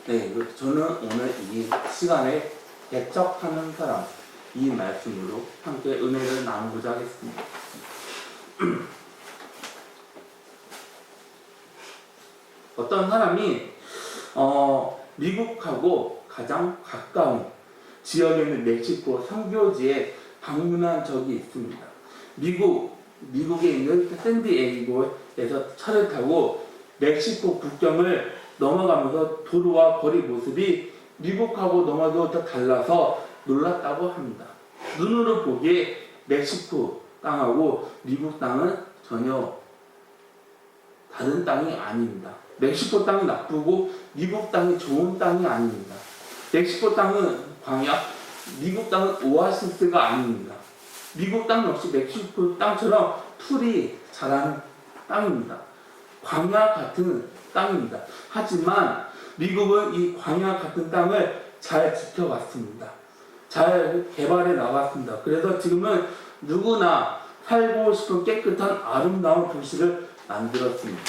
네, 저는 오늘 이 시간에 개척하는 사람 이 말씀으로 함께 은혜를 나누고자 하겠습니다. 어떤 사람이 미국하고 가장 가까운 지역에 있는 멕시코 선교지에 방문한 적이 있습니다. 미국에 있는 샌디에이고에서 차를 타고 멕시코 국경을 넘어가면서 도로와 거리 모습이 미국하고 너무나도 달라서 놀랐다고 합니다. 눈으로 보기에 멕시코 땅하고 미국 땅은 전혀 다른 땅이 아닙니다. 멕시코 땅이 나쁘고 미국 땅이 좋은 땅이 아닙니다. 멕시코 땅은 광야, 미국 땅은 오아시스가 아닙니다. 미국 땅 역시 멕시코 땅처럼 풀이 자라는 땅입니다. 광야 같은 땅입니다. 하지만 미국은 이 광야 같은 땅을 잘 지켜왔습니다. 잘 개발해 나갔습니다. 그래서 지금은 누구나 살고 싶은 깨끗한 아름다운 도시를 만들었습니다.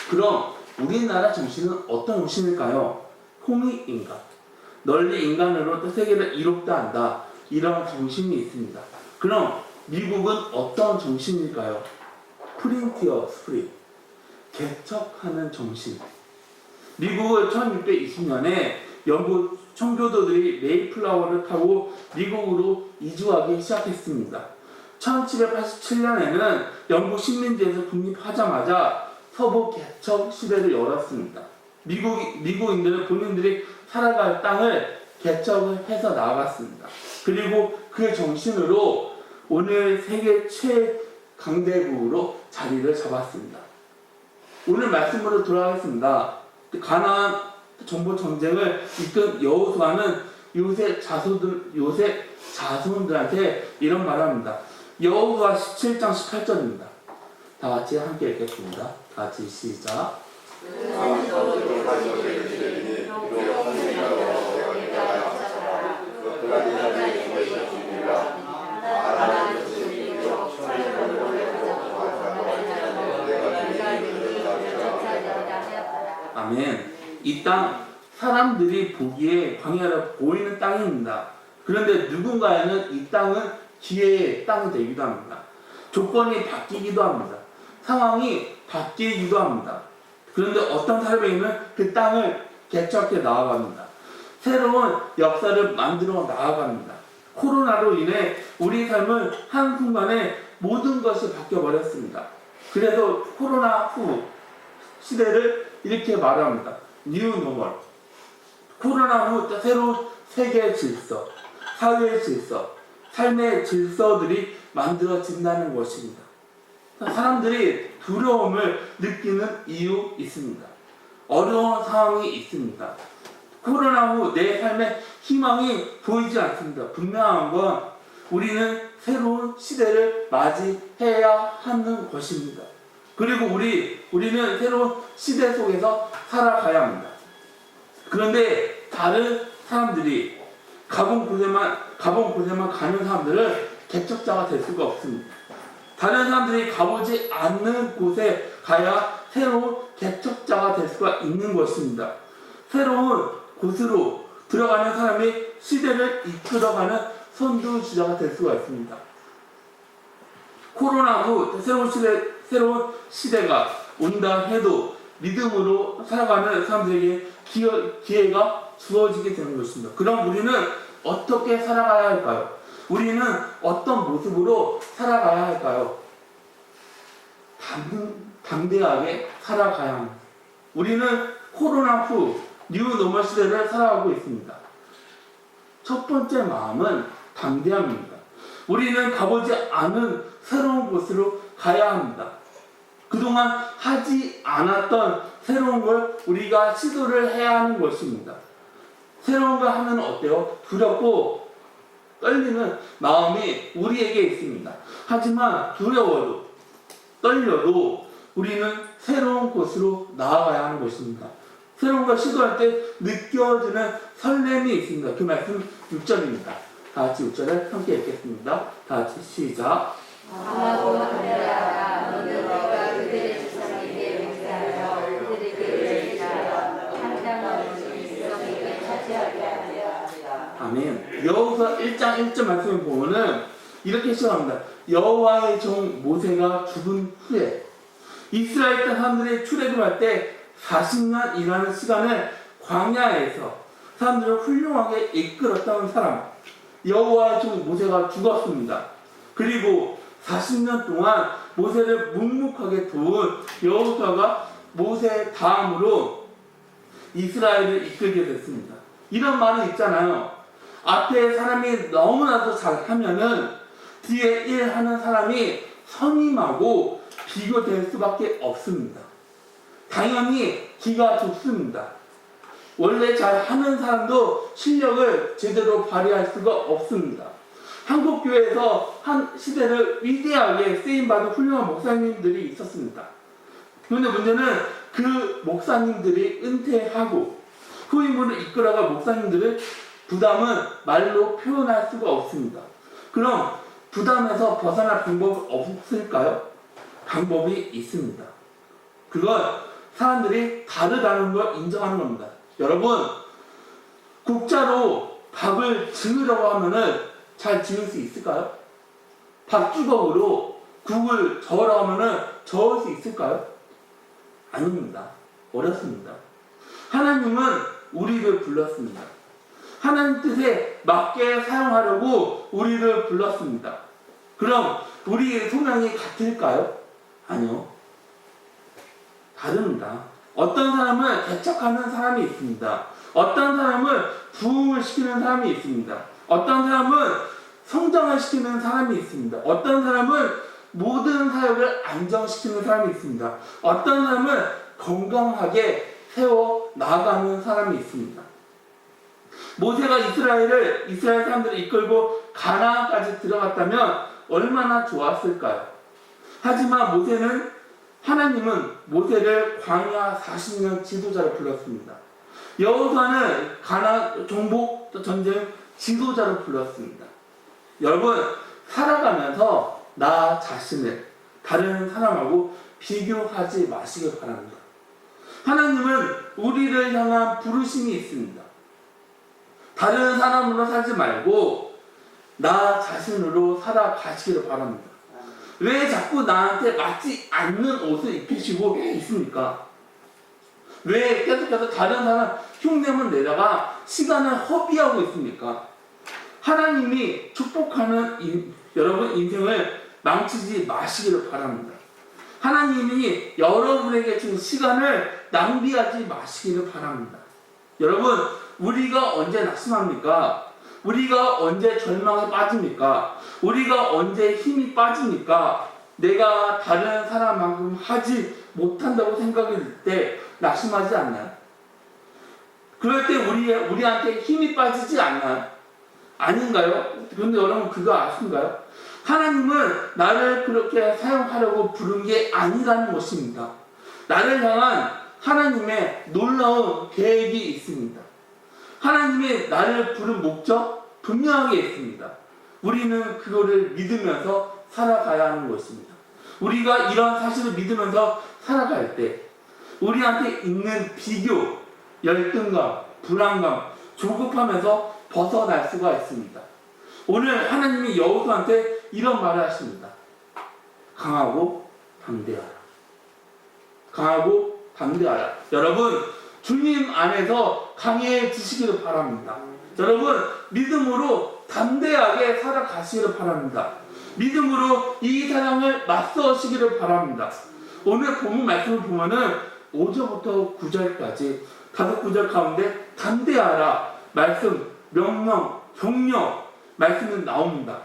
그럼 우리나라 정신은 어떤 정신일까요? 홍익인간, 널리 인간으로 또 세계를 이롭다 한다, 이런 정신이 있습니다. 그럼 미국은 어떤 정신일까요? 프린티 어 스프릿, 개척하는 정신. 미국은 1620년에 영국 청교도들이 메이플라워를 타고 미국으로 이주하기 시작했습니다. 1787년에는 영국 식민지에서 독립하자마자 서부 개척 시대를 열었습니다. 미국인들은 본인들이 살아갈 땅을 개척을 해서 나아갔습니다. 그리고 그 정신으로 오늘 세계 최강대국으로 자리를 잡았습니다. 오늘 말씀으로 돌아가겠습니다. 가나안 정복 전쟁을 이끈 여호수아는 요셉 자손들한테 이런 말을 합니다. 여호수아 17장 18절입니다. 다 같이 함께 읽겠습니다. 다 같이 시작. 아멘. 이 땅 사람들이 보기에 광야로 보이는 땅입니다. 그런데 누군가에는 이 땅은 기회의 땅이 되기도 합니다. 조건이 바뀌기도 합니다. 상황이 바뀌기도 합니다. 그런데 어떤 사람에게는 그 땅을 개척해 나아갑니다. 새로운 역사를 만들어 나아갑니다. 코로나로 인해 우리 삶은 한순간에 모든 것이 바뀌어버렸습니다. 그래서 코로나 후 시대를 이렇게 말합니다. 뉴 노멀. 코로나 후 새로운 세계 질서, 사회의 질서, 삶의 질서들이 만들어진다는 것입니다. 사람들이 두려움을 느끼는 이유 있습니다. 어려운 상황이 있습니다. 코로나 후 내 삶에 희망이 보이지 않습니다. 분명한 건 우리는 새로운 시대를 맞이해야 하는 것입니다. 그리고 우리는 새로운 시대 속에서 살아가야 합니다. 그런데 다른 사람들이 가본 곳에만 가는 사람들은 개척자가 될 수가 없습니다. 다른 사람들이 가보지 않는 곳에 가야 새로운 개척자가 될 수가 있는 것입니다. 새로운 곳으로 들어가는 사람이 시대를 이끌어가는 선두주자가 될 수가 있습니다. 코로나 후 새로운 시대가 온다 해도 믿음으로 살아가는 사람들에게 기회가 주어지게 되는 것입니다. 그럼 우리는 어떻게 살아가야 할까요? 우리는 어떤 모습으로 살아가야 할까요? 담대하게 살아가야 합니다. 우리는 코로나 후 뉴 노멀 시대를 살아가고 있습니다. 첫 번째 마음은 담대함입니다. 우리는 가보지 않은 새로운 곳으로 가야 합니다. 그동안 하지 않았던 새로운 걸 우리가 시도를 해야 하는 것입니다. 새로운 걸 하면 어때요? 두렵고 떨리는 마음이 우리에게 있습니다. 하지만 두려워도 떨려도 우리는 새로운 곳으로 나아가야 하는 것입니다. 새로운 걸 시도할 때 느껴지는 설렘이 있습니다. 그 말씀 6절입니다. 다 같이 6절을 함께 읽겠습니다. 다 같이 시작. 아마도 하늘아 너는 내가 그들의 조상에게 맹세하여 그들에게 맹세하여 한 땅을 아멘. 여호수아 1장 1절 말씀을 보면은 이렇게 시작합니다. 여호와의 종 모세가 죽은 후에 이스라엘 땅 사람들이 출애굽을 할 때 40년 일하는 시간을 광야에서 사람들을 훌륭하게 이끌었던 사람 여호와의 종 모세가 죽었습니다. 그리고 40년 동안 모세를 묵묵하게 도운 여호수아가 모세 다음으로 이스라엘을 이끌게 됐습니다. 이런 말은 있잖아요. 앞에 사람이 너무나도 잘하면은 뒤에 일하는 사람이 선임하고 비교될 수밖에 없습니다. 당연히 기가 좋습니다. 원래 잘하는 사람도 실력을 제대로 발휘할 수가 없습니다. 한국교회에서 한 시대를 위대하게 쓰임받은 훌륭한 목사님들이 있었습니다. 그런데 문제는 그 목사님들이 은퇴하고 후임으로 이끌어갈 목사님들의 부담은 말로 표현할 수가 없습니다. 그럼 부담에서 벗어날 방법은 없을까요? 방법이 있습니다. 그건 사람들이 다르다는 걸 인정하는 겁니다. 여러분, 국자로 밥을 지으려고 하면은 잘 지을 수 있을까요? 밥주걱으로 국을 저으라고 하면은 저을 수 있을까요? 아닙니다. 어렵습니다. 하나님은 우리를 불렀습니다. 하나님 뜻에 맞게 사용하려고 우리를 불렀습니다. 그럼 우리의 소명이 같을까요? 아니요. 다릅니다. 어떤 사람은 개척하는 사람이 있습니다. 어떤 사람은 부흥을 시키는 사람이 있습니다. 어떤 사람은 성장을 시키는 사람이 있습니다. 어떤 사람은 모든 사역을 안정시키는 사람이 있습니다. 어떤 사람은 건강하게 세워 나아가는 사람이 있습니다. 모세가 이스라엘 사람들을 이끌고 가나안까지 들어갔다면 얼마나 좋았을까요? 하지만 하나님은 모세를 광야 40년 지도자로 불렀습니다. 여호수아는 가나안 정복 전쟁 지도자로 불렀습니다. 여러분, 살아가면서 나 자신을 다른 사람하고 비교하지 마시길 바랍니다. 하나님은 우리를 향한 부르심이 있습니다. 다른 사람으로 살지 말고 나 자신으로 살아가시기를 바랍니다. 왜 자꾸 나한테 맞지 않는 옷을 입히시고 있습니까? 왜 계속해서 다른 사람 흉내만 내다가 시간을 허비하고 있습니까? 하나님이 축복하는 여러분 인생을 망치지 마시기를 바랍니다. 하나님이 여러분에게 준 시간을 낭비하지 마시기를 바랍니다. 여러분, 우리가 언제 낙심합니까? 우리가 언제 절망에 빠집니까? 우리가 언제 힘이 빠집니까? 내가 다른 사람만큼 하지 못한다고 생각이 들 때 낙심하지 않나요? 그럴 때 우리한테 힘이 빠지지 않나요? 아닌가요? 그런데 여러분 그거 아신가요? 하나님은 나를 그렇게 사용하려고 부른 게 아니라는 것입니다. 나를 향한 하나님의 놀라운 계획이 있습니다. 하나님이 나를 부른 목적 분명하게 있습니다. 우리는 그거를 믿으면서 살아가야 하는 것입니다. 우리가 이런 사실을 믿으면서 살아갈 때 우리한테 있는 비교, 열등감, 불안감, 조급하면서 벗어날 수가 있습니다. 오늘 하나님이 여호수아한테 이런 말을 하십니다. 강하고 담대하라. 강하고 담대하라. 여러분, 주님 안에서 강해지시기를 바랍니다. 여러분, 믿음으로 담대하게 살아가시기를 바랍니다. 믿음으로 이 세상을 맞서시기를 바랍니다. 오늘 본문 말씀을 보면은 5절부터 9절까지 5구절 가운데 담대하라 말씀, 명령, 격려 말씀은 나옵니다.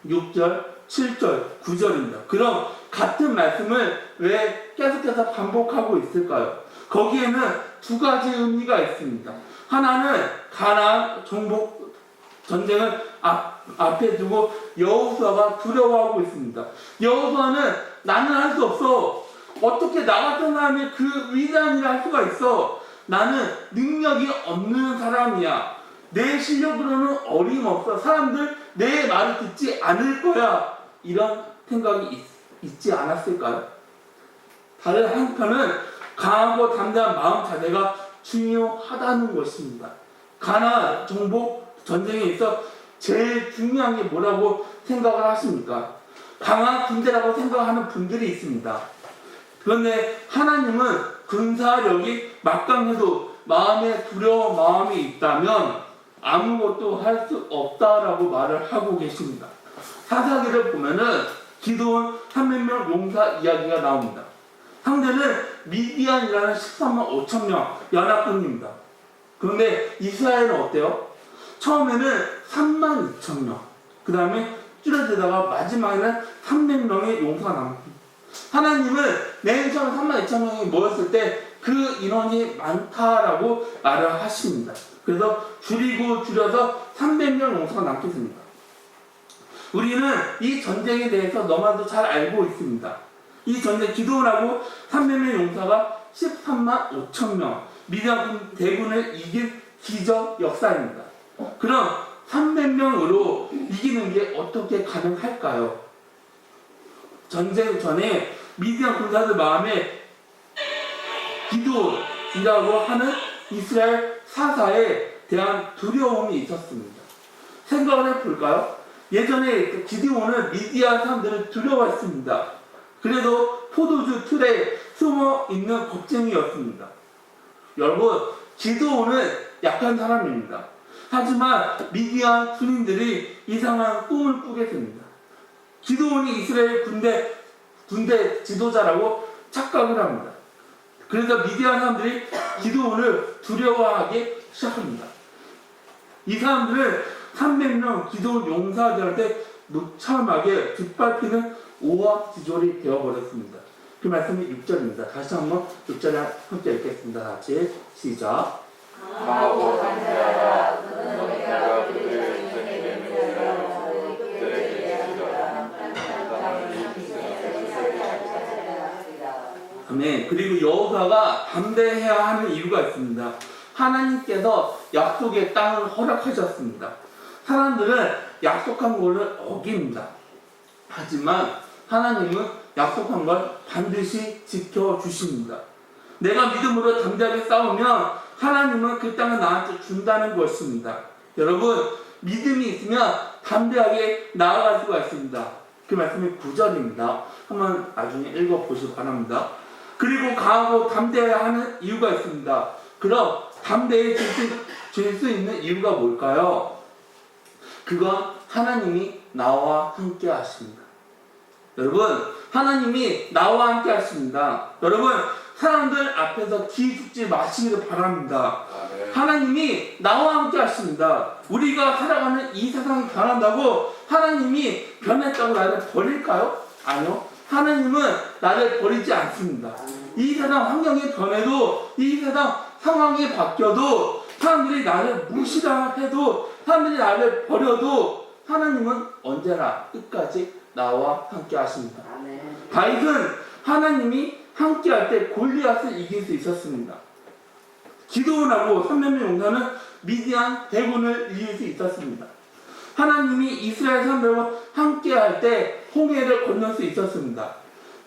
6절, 7절, 9절입니다. 그럼 같은 말씀을 왜 계속해서 반복하고 있을까요? 거기에는 두 가지 의미가 있습니다. 하나는 가나안 정복 전쟁을 앞에 두고 여호수아가 두려워하고 있습니다. 여호수아는 나는 할 수 없어. 어떻게 나 같은 사람이 그 위대한 일을 할 수가 있어. 나는 능력이 없는 사람이야. 내 실력으로는 어림없어. 사람들 내 말을 듣지 않을 거야. 이런 생각이 있지 않았을까요? 다른 한편은 강하고 담대한 마음 자세가 중요하다는 것입니다. 가나안 정복 전쟁에 있어 제일 중요한 게 뭐라고 생각을 하십니까? 강한 군대라고 생각하는 분들이 있습니다. 그런데 하나님은 군사력이 막강해도 마음에 두려운 마음이 있다면 아무것도 할 수 없다라고 말을 하고 계십니다. 사사기를 보면은 기도원 300명 용사 이야기가 나옵니다. 상대는 미디안이라는 13만 5천 명 연합군입니다. 그런데 이스라엘은 어때요? 처음에는 3만 2천 명, 그 다음에 줄어들다가 마지막에는 300명의 용사가 남습니다. 하나님은 맨 처음 3만 2천 명이 모였을 때 그 인원이 많다라고 말을 하십니다. 그래서 줄여서 300명 용사가 남겠습니다. 우리는 이 전쟁에 대해서 너무나도 잘 알고 있습니다. 이 전쟁 기도원하고 300명 용사가 13만 5천 명 미디안 대군을 이긴 기적 역사입니다. 그럼 300명으로 이기는 게 어떻게 가능할까요? 전쟁 전에 미디안 군사들 마음에 기도이라고 하는 이스라엘 사사에 대한 두려움이 있었습니다. 생각을 해볼까요? 예전에 기드온은 미디안 사람들을 두려워했습니다. 그래도 포도주 틀에 숨어 있는 겁쟁이였습니다. 여러분, 기드온은 약한 사람입니다. 하지만 미디안 군인들이 이상한 꿈을 꾸게 됩니다. 기드온이 이스라엘 군대 지도자라고 착각을 합니다. 그래서 미디안 사람들이 기드온을 두려워하기 시작합니다. 이 사람들은 300명 기드온 용사들한테 무참하게 뒷밟히는 오합지졸이 되어버렸습니다. 그 말씀이 6절입니다. 다시 한번 6절에 함께 읽겠습니다. 같이 시작. 강하고 간절하라 너는 내가 그들을 아멘. 그리고 여호사가 담대해야 하는 이유가 있습니다. 하나님께서 약속의 땅을 허락하셨습니다. 사람들은 약속한 것을 어깁니다. 하지만 하나님은 약속한 걸 반드시 지켜주십니다. 내가 믿음으로 담대하게 싸우면 하나님은 그 땅을 나한테 준다는 것입니다. 여러분, 믿음이 있으면 담대하게 나아갈 수가 있습니다. 그 말씀이 9절입니다. 한번 나중에 읽어보시기 바랍니다. 그리고 강하고 담대해야 하는 이유가 있습니다. 그럼 담대해질 수 있는 이유가 뭘까요? 그건 하나님이 나와 함께 하십니다. 여러분, 하나님이 나와 함께 하십니다. 여러분, 사람들 앞에서 기죽지 마시기를 바랍니다. 하나님이 나와 함께 하십니다. 우리가 살아가는 이 세상이 변한다고 하나님이 변했다고 나를 버릴까요? 아니요. 하나님은 나를 버리지 않습니다. 이 세상 환경이 변해도, 이 세상 상황이 바뀌어도, 사람들이 나를 무시라 해도, 사람들이 나를 버려도 하나님은 언제나 끝까지 나와 함께 하십니다. 다윗은 하나님이 함께 할 때 골리앗을 이길 수 있었습니다. 기드온하고 300명 용사는 미디안 대군을 이길 수 있었습니다. 하나님이 이스라엘 사람들과 함께 할 때 홍해를 건널 수 있었습니다.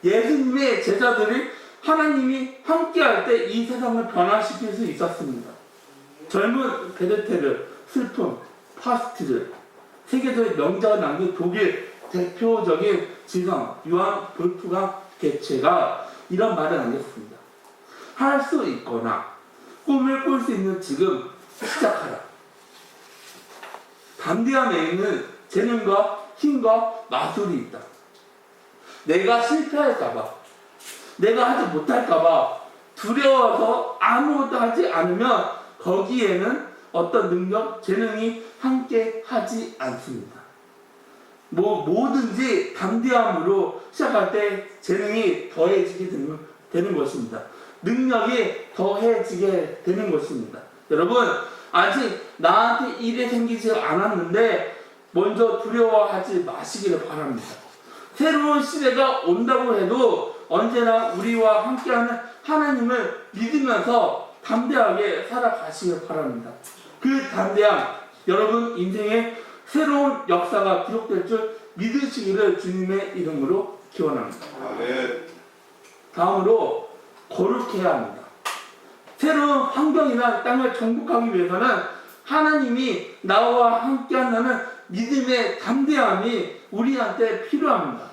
예수님의 제자들이 하나님이 함께 할 때 이 세상을 변화시킬 수 있었습니다. 젊은 베르테르, 슬픔, 파스티르, 세계적인 명작을 남긴 독일 대표적인 지성 요한 볼프강 개체가 이런 말을 남겼습니다. 할 수 있거나 꿈을 꿀 수 있는 지금 시작하라. 담대함에는 재능과 힘과 마술이 있다. 내가 실패할까봐, 내가 하지 못할까봐 두려워서 아무것도 하지 않으면 거기에는 어떤 능력, 재능이 함께 하지 않습니다. 뭐든지 담대함으로 시작할 때 재능이 더해지게 되는 것입니다. 능력이 더해지게 되는 것입니다. 여러분, 아직 나한테 일이 생기지 않았는데 먼저 두려워하지 마시기를 바랍니다. 새로운 시대가 온다고 해도 언제나 우리와 함께하는 하나님을 믿으면서 담대하게 살아가시길 바랍니다. 그 담대함, 여러분 인생에 새로운 역사가 기록될 줄 믿으시기를 주님의 이름으로 기원합니다. 다음으로 거룩해야 합니다. 새로운 환경이나 땅을 정복하기 위해서는 하나님이 나와 함께 한다는 믿음의 담대함이 우리한테 필요합니다.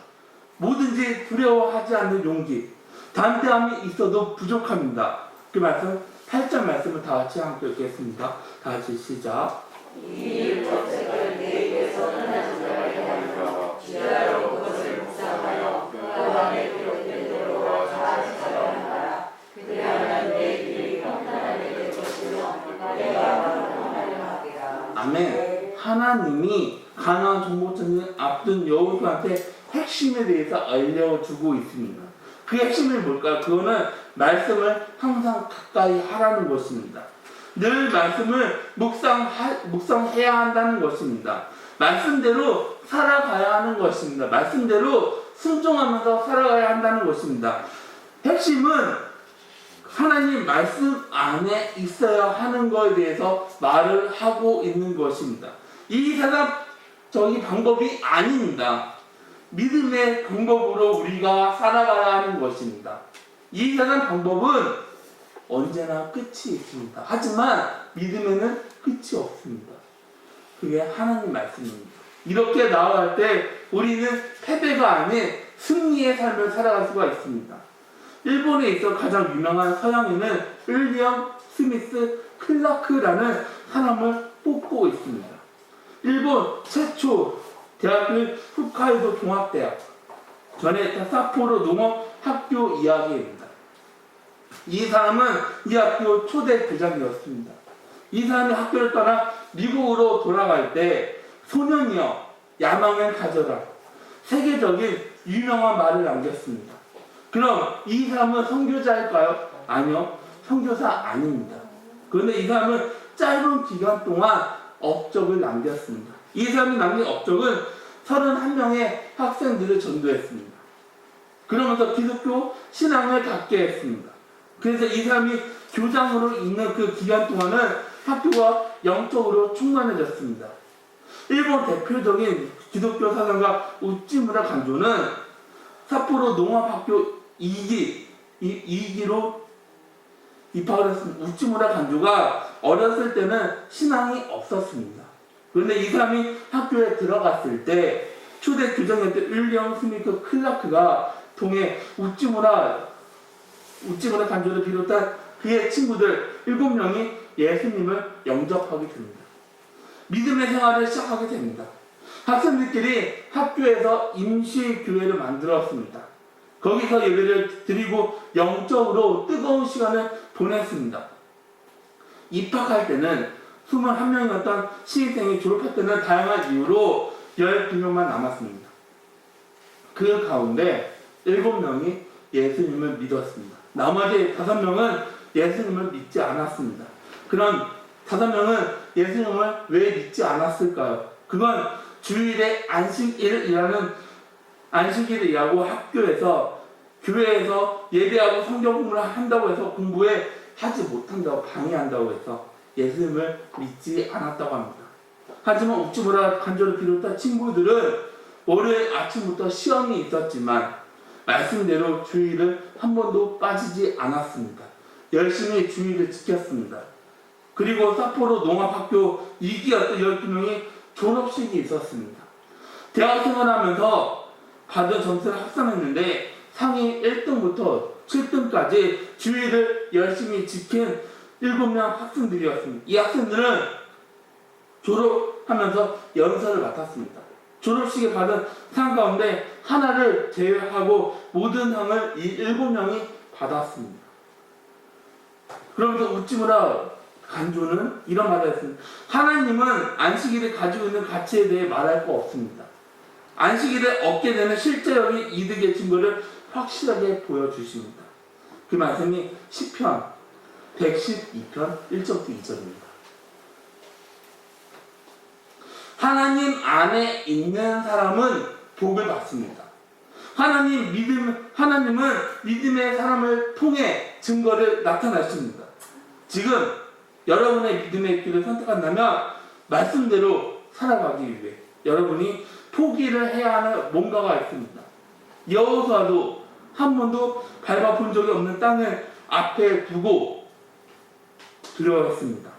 뭐든지 두려워하지 않는 용기, 담대함이 있어도 부족합니다. 그 말씀, 8절 말씀을 다 같이 함께 읽겠습니다. 다 같이 시작. 이 법책을 내게 선언하지 말아야 지하로 그것을 묵상하여 그 안에 기록된 대로 잘 살아가라. 그리하면 내 길이 평탄하게 될 것이며 내가 평안하려 하리라. 아멘. 하나님이 가나안 정복전을 앞둔 여호수아한테 핵심에 대해서 알려주고 있습니다. 그 핵심이 뭘까요? 그거는 말씀을 항상 가까이 하라는 것입니다. 늘 말씀을 묵상해야 한다는 것입니다. 말씀대로 살아가야 하는 것입니다. 말씀대로 순종하면서 살아가야 한다는 것입니다. 핵심은 하나님 말씀 안에 있어야 하는 것에 대해서 말을 하고 있는 것입니다. 이 세상적인 방법이 아닙니다. 믿음의 방법으로 우리가 살아가야 하는 것입니다. 이 세상 방법은 언제나 끝이 있습니다. 하지만 믿음에는 끝이 없습니다. 그게 하나님 말씀입니다. 이렇게 나아갈 때 우리는 패배가 아닌 승리의 삶을 살아갈 수가 있습니다. 일본에 있어 가장 유명한 서양인은 윌리엄 스미스 클라크라는 사람을 뽑고 있습니다. 일본 최초 대학교 홋카이도 종합대학, 전에 사포로 농업학교 이야기입니다. 이 사람은 이 학교 초대 교장이었습니다. 이 사람이 학교를 떠나 미국으로 돌아갈 때 소년이여 야망을 가져라, 세계적인 유명한 말을 남겼습니다. 그럼 이 사람은 선교자일까요? 아니요, 선교사 아닙니다. 그런데 이 사람은 짧은 기간 동안 업적을 남겼습니다. 이 사람이 남긴 업적은 31명의 학생들을 전도했습니다. 그러면서 기독교 신앙을 갖게 했습니다. 그래서 이 사람이 교장으로 있는 그 기간 동안은 학교가 영적으로 충만해졌습니다. 일본 대표적인 기독교 사상가 우찌무라 간조는 삿포로 농업학교 2기로 입학을 했습니다. 우찌무라 간조가 어렸을 때는 신앙이 없었습니다. 그런데 이 사람이 학교에 들어갔을 때 초대 교장이었던 윌리엄 스미스 클라크가 통해 우찌무라 간조를 비롯한 그의 친구들 7명이 예수님을 영접하게 됩니다. 믿음의 생활을 시작하게 됩니다. 학생들끼리 학교에서 임시교회를 만들었습니다. 거기서 예배를 드리고 영적으로 뜨거운 시간을 보냈습니다. 입학할 때는 21명이었던 신입생이 졸업할 때는 다양한 이유로 12명만 남았습니다. 그 가운데 7명이 예수님을 믿었습니다. 나머지 5명은 예수님을 믿지 않았습니다. 그런 5명은 예수님을 왜 믿지 않았을까요? 그건 주일에 안식일을 일하고 학교에서 교회에서 예배하고 성경 공부를 한다고 해서 공부에 하지 못한다고 방해한다고 해서 예수님을 믿지 않았다고 합니다. 하지만 우찌무라 간조를 비롯한 친구들은 월요일 아침부터 시험이 있었지만 말씀대로 주일을 한 번도 빠지지 않았습니다. 열심히 주일을 지켰습니다. 그리고 삿포로 농업학교 2기였던 12명이 졸업식이 있었습니다. 대학생활 하면서 받은 점수를 합산했는데 상위 1등부터 7등까지 주일을 열심히 지킨 7명 학생들이었습니다. 이 학생들은 졸업하면서 연설을 맡았습니다. 졸업식에 받은 상 가운데 하나를 제외하고 모든 상을 이 7명이 받았습니다. 그러면서 우찌무라 간조는 이런 말을 했습니다. 하나님은 안식일을 가지고 있는 가치에 대해 말할 거 없습니다. 안식일을 얻게 되는 실제적인 이득의 증거를 확실하게 보여주십니다. 그 말씀이 시편 112편 1절부터 2절입니다. 하나님 안에 있는 사람은 복을 받습니다. 하나님은 믿음의 사람을 통해 증거를 나타내십니다. 지금 여러분의 믿음의 길을 선택한다면 말씀대로 살아가기 위해 여러분이 포기를 해야 하는 뭔가가 있습니다. 여호수아도 한 번도 밟아본 적이 없는 땅을 앞에 두고 들어갔습니다.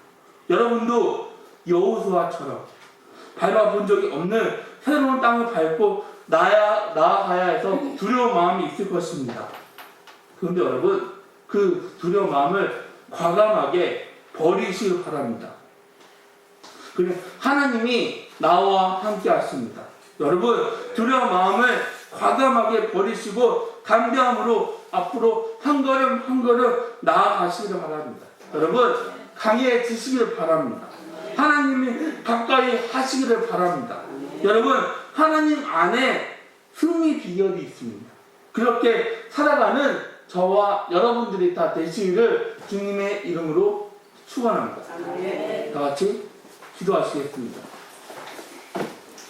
여러분도 여호수아처럼 밟아본 적이 없는 새로운 땅을 밟고 나아가야 해서 두려운 마음이 있을 것입니다. 그런데 여러분, 그 두려운 마음을 과감하게 버리시길 바랍니다. 그래, 하나님이 나와 함께 하십니다. 여러분, 두려운 마음을 과감하게 버리시고 담대함으로 앞으로 한 걸음 한 걸음 나아가시기를 바랍니다. 여러분, 강해지시기를 바랍니다. 하나님이 가까이 하시기를 바랍니다. 여러분, 하나님 안에 승리 비결이 있습니다. 그렇게 살아가는 저와 여러분들이 다 되시기를 주님의 이름으로 축원합니다. 다 같이 기도하시겠습니다.